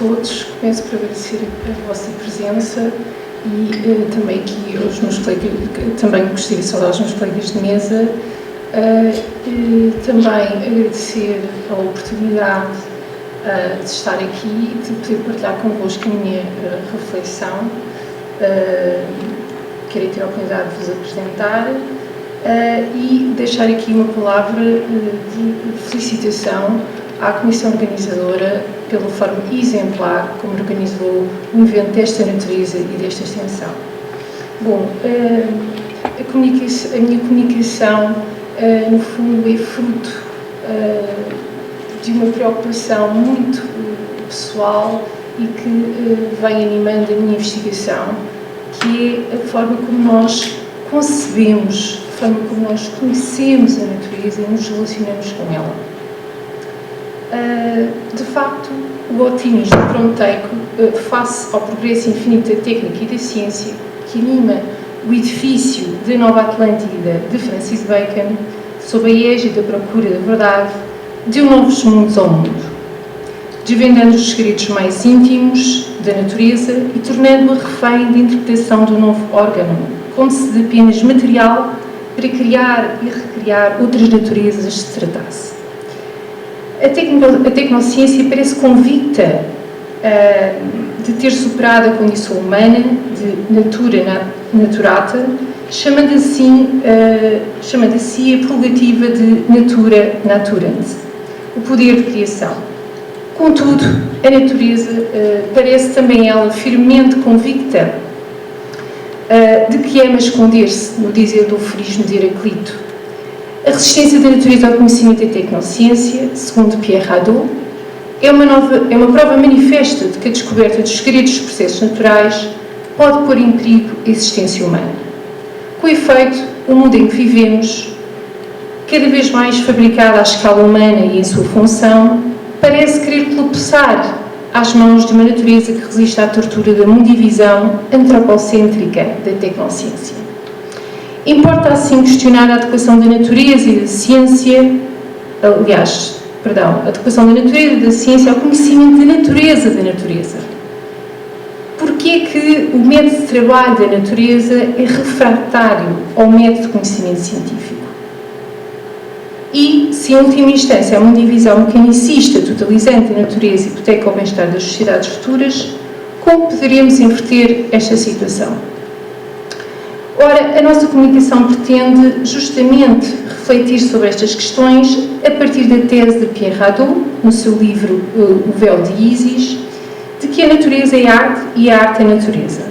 todos. Começo por agradecer a vossa presença e também aqui aos meus colegas, também gostaria de saudar os meus colegas de mesa. E também agradecer a oportunidade de estar aqui e de poder partilhar convosco a minha reflexão. Quero ter a oportunidade de vos apresentar e deixar aqui uma palavra de felicitação à Comissão Organizadora pela forma exemplar como organizou o evento desta natureza e desta extensão. Bom, a minha comunicação, no fundo, é fruto de uma preocupação muito pessoal e que vem animando a minha investigação, que é a forma como nós concebemos, a forma como nós conhecemos a natureza e nos relacionamos com ela. De facto, o otimismo proteico, face ao progresso infinito da técnica e da ciência, que anima o edifício da Nova Atlântida de Francis Bacon, sob a égide da procura da verdade, deu novos mundos ao mundo, desvendando os segredos mais íntimos da natureza e tornando-a refém da interpretação do novo órgão, como se de apenas material para criar e recriar outras naturezas se tratasse. A tecnociência parece convicta de ter superado a condição humana de natura naturata, chamando assim a prerrogativa de natura naturans, o poder de criação. Contudo, a natureza parece também ela firmemente convicta de que ama esconder-se, no dizer do aforismo de Heraclito. A resistência da natureza ao conhecimento da tecnociência, segundo Pierre Hadot, é uma prova manifesta de que a descoberta dos segredos dos processos naturais pode pôr em perigo a existência humana. Com efeito, o mundo em que vivemos, cada vez mais fabricado à escala humana e em sua função, parece querer colapsar às mãos de uma natureza que resiste à tortura da mundivisão antropocêntrica da tecnociência. Importa assim questionar a adequação da natureza e da ciência, a adequação da natureza e da ciência ao conhecimento da natureza. Porquê é que o método de trabalho da natureza é refratário ao método de conhecimento científico? E, se em última instância a mundivisão mecanicista totalizante da natureza hipoteca o bem-estar das sociedades futuras, como poderíamos inverter esta situação? Ora, a nossa comunicação pretende justamente refletir sobre estas questões a partir da tese de Pierre Hadot, no seu livro O Véu de Ísis, de que a natureza é arte e a arte é natureza.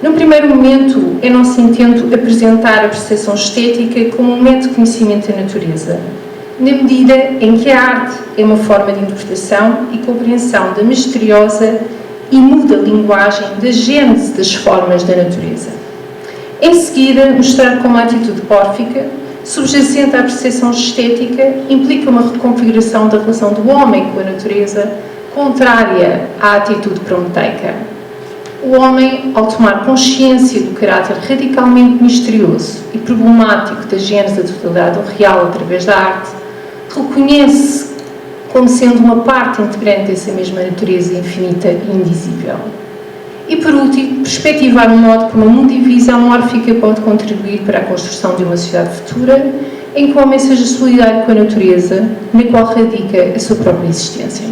No primeiro momento, é nosso intento apresentar a percepção estética como um método de conhecimento da natureza, na medida em que a arte é uma forma de interpretação e compreensão da misteriosa e muda linguagem da gênese das formas da natureza. Em seguida, mostrar como a atitude pórfica, subjacente à percepção estética, implica uma reconfiguração da relação do homem com a natureza, contrária à atitude proteica. O homem, ao tomar consciência do caráter radicalmente misterioso e problemático da gênese da totalidade do real através da arte, reconhece como sendo uma parte integrante dessa mesma natureza infinita e indizível. E, por último, perspectivar o modo como a mundivisão mórfica pode contribuir para a construção de uma sociedade futura em que o homem seja solidário com a natureza, na qual radica a sua própria existência.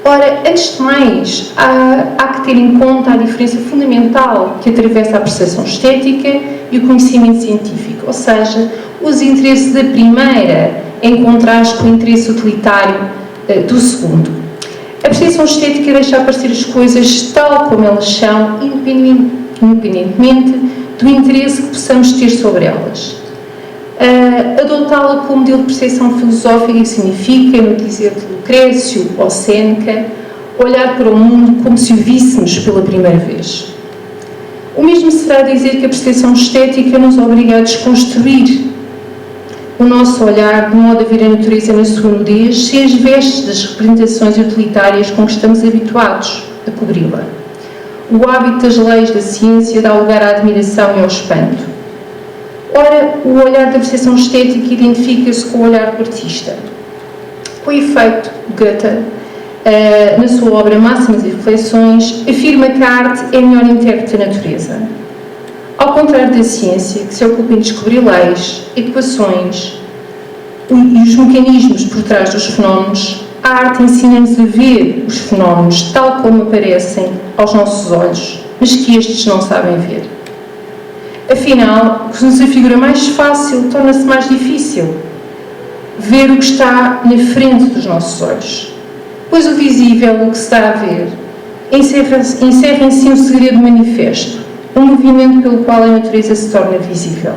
Ora, antes de mais, há que ter em conta a diferença fundamental que atravessa a percepção estética e o conhecimento científico, ou seja, os interesses da primeira em contraste com o interesse utilitário do segundo. A percepção estética deixa aparecer as coisas tal como elas são, independentemente do interesse que possamos ter sobre elas. Adotá-la como modelo de percepção filosófica significa, no dizer de Lucrécio ou Sêneca, olhar para o mundo como se o víssemos pela primeira vez. O mesmo será dizer que a percepção estética nos obriga a desconstruir o nosso olhar de modo a ver a natureza na sua nudez, sem as vestes das representações utilitárias com que estamos habituados a cobri-la. O hábito das leis da ciência dá lugar à admiração e ao espanto. Ora, o olhar da percepção estética identifica-se com o olhar do artista. Com efeito, Goethe na sua obra Máximas e Reflexões, afirma que a arte é a melhor intérprete da natureza. Ao contrário da ciência, que se ocupa em descobrir leis, equações e os mecanismos por trás dos fenómenos, a arte ensina-nos a ver os fenómenos tal como aparecem aos nossos olhos, mas que estes não sabem ver. Afinal, o que nos afigura mais fácil torna-se mais difícil ver o que está na frente dos nossos olhos, pois o visível, o que se está a ver, encerra em si um segredo manifesto, um movimento pelo qual a natureza se torna visível.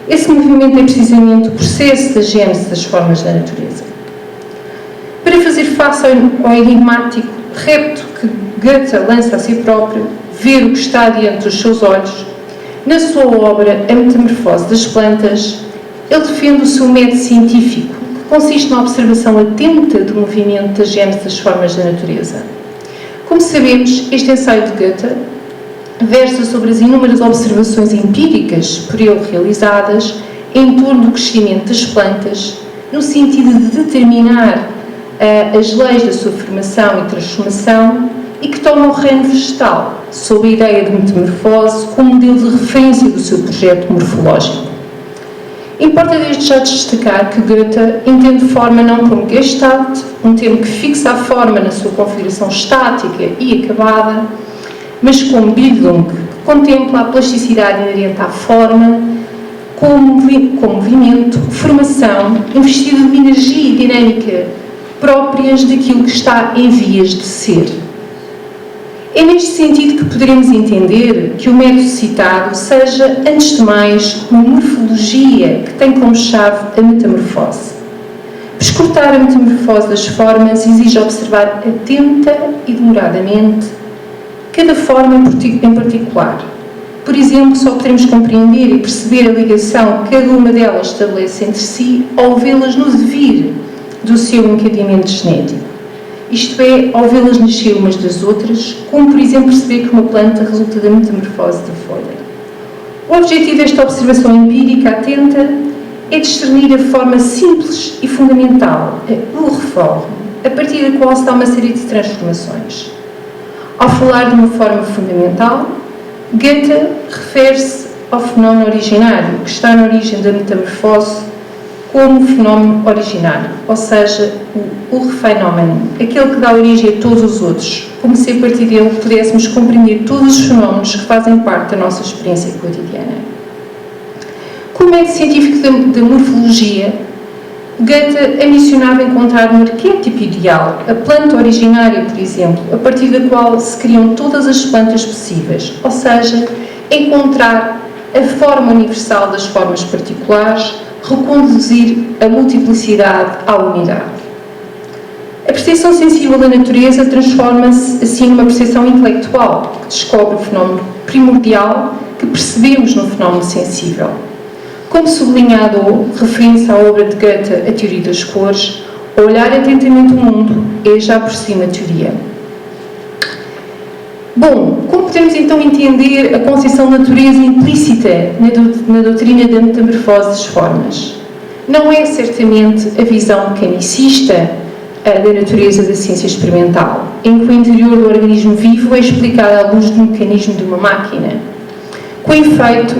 Esse movimento é precisamente o processo da gênese das formas da natureza. Para fazer face ao enigmático repto que Goethe lança a si próprio, ver o que está diante dos seus olhos, na sua obra A Metamorfose das Plantas, ele defende o seu método científico, que consiste na observação atenta do movimento da gênese das formas da natureza. Como sabemos, este ensaio de Goethe versa sobre as inúmeras observações empíricas por ele realizadas em torno do crescimento das plantas, no sentido de determinar as leis da sua formação e transformação, e que toma o reino vegetal, sob a ideia de metamorfose, como modelo de referência do seu projeto morfológico. Importa desde já destacar que Goethe entende forma não como Gestalt, um termo que fixa a forma na sua configuração estática e acabada, mas como Bildung, que contempla a plasticidade inerente à forma, como movimento, formação, investido de energia e dinâmica próprias daquilo que está em vias de ser. É neste sentido que poderemos entender que o método citado seja, antes de mais, uma morfologia que tem como chave a metamorfose. Escrutar a metamorfose das formas exige observar atenta e demoradamente cada forma em particular. Por exemplo, só poderemos compreender e perceber a ligação que cada uma delas estabelece entre si ao vê-las no devir do seu encadeamento genético. Isto é, ao vê-las nascer umas das outras, como, por exemplo, perceber que uma planta resulta da metamorfose da folha. O objetivo desta observação empírica atenta é discernir a forma simples e fundamental, a Urform, a partir da qual se dá uma série de transformações. Ao falar de uma forma fundamental, Goethe refere-se ao fenómeno originário, que está na origem da metamorfose, como fenómeno originário, ou seja, o Urphänomen, aquele que dá origem a todos os outros, como se a partir dele pudéssemos compreender todos os fenómenos que fazem parte da nossa experiência cotidiana. Como método científico da morfologia, Goethe ambicionava encontrar um arquétipo ideal, a planta originária, por exemplo, a partir da qual se criam todas as plantas possíveis, ou seja, encontrar a forma universal das formas particulares, reconduzir a multiplicidade à unidade. A percepção sensível da natureza transforma-se assim numa percepção intelectual, que descobre o fenómeno primordial que percebemos no fenómeno sensível. Como sublinhado, referindo-se à obra de Goethe, A Teoria das Cores, olhar atentamente o mundo é já por si uma teoria. Bom, como podemos então entender a concepção de natureza implícita na doutrina da metamorfose das formas? Não é certamente a visão mecanicista da natureza da ciência experimental, em que o interior do organismo vivo é explicado à luz do mecanismo de uma máquina. Com efeito,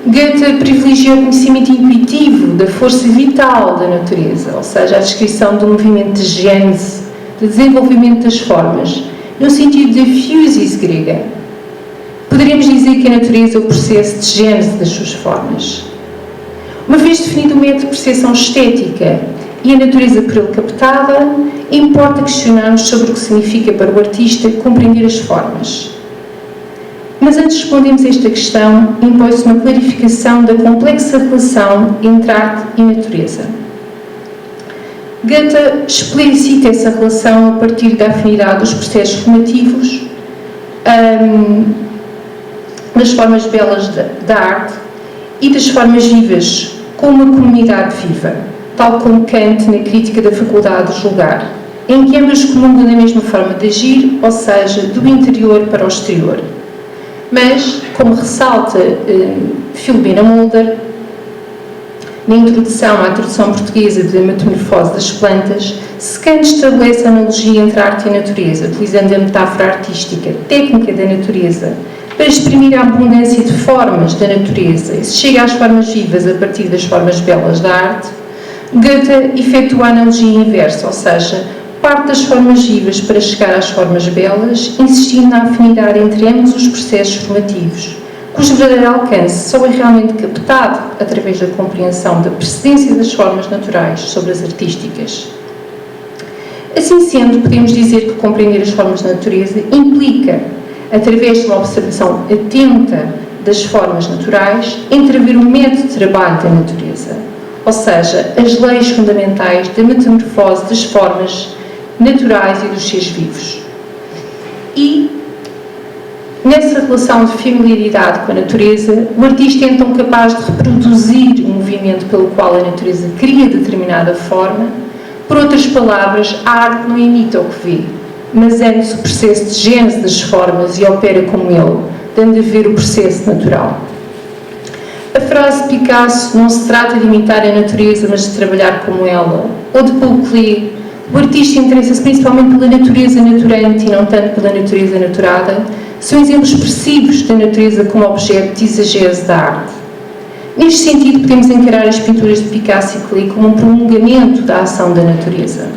Goethe privilegia o conhecimento intuitivo da força vital da natureza, ou seja, a descrição do movimento de gênese, de desenvolvimento das formas, no sentido de physis grega. Poderíamos dizer que a natureza é o processo de gênese das suas formas. Uma vez definido o método de percepção estética e a natureza por ele captada, importa questionarmos sobre o que significa para o artista compreender as formas. Mas antes de respondermos a esta questão, impõe-se uma clarificação da complexa relação entre arte e natureza. Goethe explicita essa relação a partir da afinidade dos processos formativos, das formas belas da arte e das formas vivas, como uma comunidade viva, tal como Kant na crítica da faculdade de julgar, em que ambas comungam da mesma forma de agir, ou seja, do interior para o exterior. Mas, como ressalta Philomena Mulder, na introdução à tradução portuguesa da Metamorfose das Plantas, se Kant estabelece a analogia entre a arte e a natureza, utilizando a metáfora artística, técnica da natureza, para exprimir a abundância de formas da natureza, e se chega às formas vivas a partir das formas belas da arte, Goethe efetua a analogia inversa, ou seja, parte das formas vivas para chegar às formas belas, insistindo na afinidade entre ambos os processos formativos, cujo verdadeiro alcance só é realmente captado através da compreensão da precedência das formas naturais sobre as artísticas. Assim sendo, podemos dizer que compreender as formas da natureza implica, através de uma observação atenta das formas naturais, entrever o método de trabalho da natureza, ou seja, as leis fundamentais da metamorfose das formas naturais e dos seres vivos. E, nessa relação de familiaridade com a natureza, o artista é então capaz de reproduzir o movimento pelo qual a natureza cria determinada forma. Por outras palavras, a arte não imita o que vê, mas antes o processo de gênese das formas e opera como ele, dando a ver o processo natural. A frase de Picasso, não se trata de imitar a natureza, mas de trabalhar como ela, ou de Paul Klee, o artista interessa-se principalmente pela natureza naturante e não tanto pela natureza naturada, são exemplos expressivos da natureza como objeto de exagese da arte. Neste sentido, podemos encarar as pinturas de Picasso e Klee como um prolongamento da ação da natureza.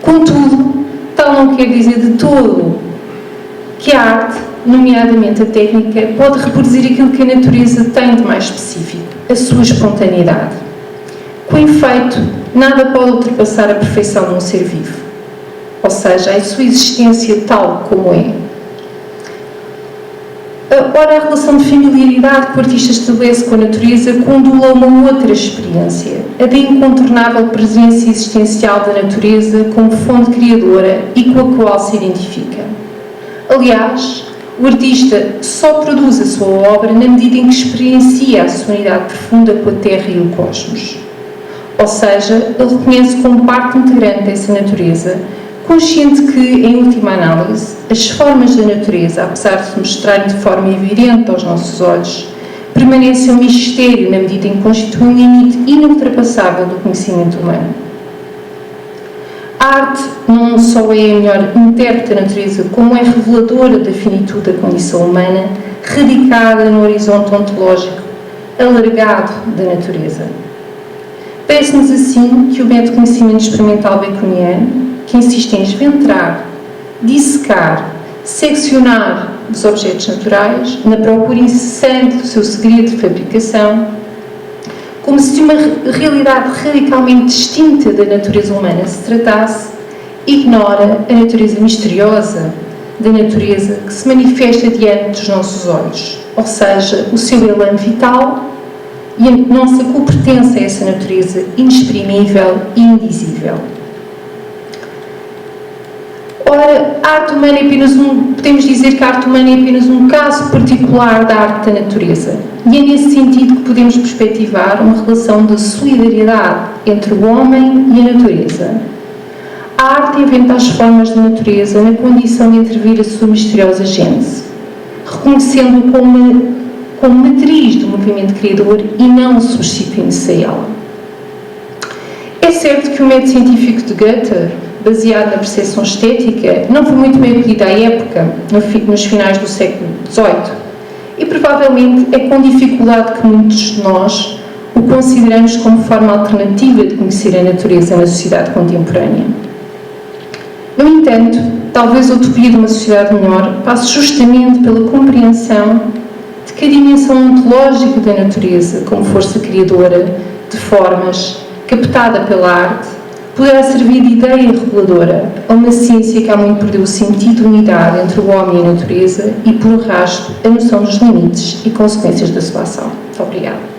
Contudo, tal não quer dizer de todo que a arte, nomeadamente a técnica, pode reproduzir aquilo que a natureza tem de mais específico, a sua espontaneidade. Com efeito, nada pode ultrapassar a perfeição de um ser vivo, ou seja, a sua existência tal como é. Ora, a relação de familiaridade que o artista estabelece com a natureza condula a uma outra experiência, a da incontornável presença existencial da natureza como fonte criadora e com a qual se identifica. Aliás, o artista só produz a sua obra na medida em que experiencia a sua unidade profunda com a Terra e o cosmos. Ou seja, ele reconhece como parte integrante dessa natureza, consciente que, em última análise, as formas da natureza, apesar de se mostrarem de forma evidente aos nossos olhos, permanecem um mistério na medida em que constituem um limite inultrapassável do conhecimento humano. A arte não só é a melhor intérprete da natureza, como é reveladora da finitude da condição humana, radicada no horizonte ontológico alargado da natureza. Parece-nos assim que o método de conhecimento experimental baconiano, que insiste em esventrar, dissecar, seccionar os objetos naturais, na procura incessante do seu segredo de fabricação, como se de uma realidade radicalmente distinta da natureza humana se tratasse, ignora a natureza misteriosa da natureza que se manifesta diante dos nossos olhos, ou seja, o seu elan vital e a nossa co-pertença a essa natureza inexprimível e indizível. Ora, a arte humana é apenas podemos dizer que a arte humana é apenas um caso particular da arte da natureza. E é nesse sentido que podemos perspectivar uma relação de solidariedade entre o homem e a natureza. A arte inventa as formas da natureza na condição de intervir a sua misteriosa gênese, reconhecendo-o como matriz do movimento criador e não substituindo-se a ela. É certo que o método científico de Goethe, baseado na percepção estética, não foi muito bem acolhido à época, nos finais do século XVIII, e provavelmente é com dificuldade que muitos de nós o consideramos como forma alternativa de conhecer a natureza na sociedade contemporânea. No entanto, talvez a utopia de uma sociedade melhor passe justamente pela compreensão de que a dimensão ontológica da natureza, como força criadora de formas, captada pela arte, poderá servir de ideia reveladora a uma ciência que há muito perdeu o sentido de unidade entre o homem e a natureza e, por arrasto, a noção dos limites e consequências da sua ação. Muito obrigada.